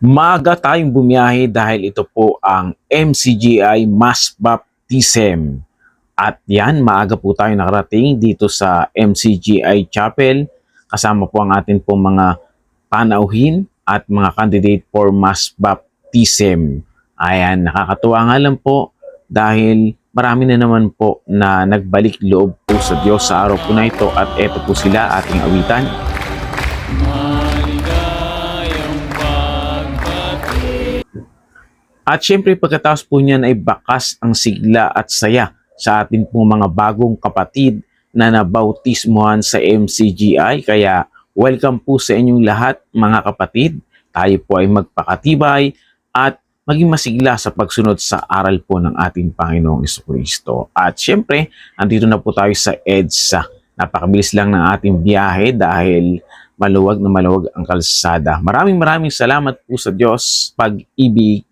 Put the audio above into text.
Maaga tayong bumiyahe dahil ito po ang MCGI Mass Baptism. At yan, maaga po tayo nakarating dito sa MCGI Chapel. Kasama po ang atin pong mga panauhin at mga candidate for Mass Baptism. Ayan, nakakatuwa nga lang po dahil marami na naman po na nagbalik loob po sa Diyos sa araw po na ito at eto po sila ating awitan. At syempre pagkatapos po niyan ay bakas ang sigla at saya sa ating pong mga bagong kapatid na nabautismuhan sa MCGI. Kaya welcome po sa inyong lahat mga kapatid. Tayo po ay magpakatibay at maging masigla sa pagsunod sa aral po ng ating Panginoong Jesucristo. At syempre, andito na po tayo sa EDSA. Napakabilis lang ng ating biyahe dahil maluwag na maluwag ang kalsada. Maraming salamat po sa Diyos, pag-ibig,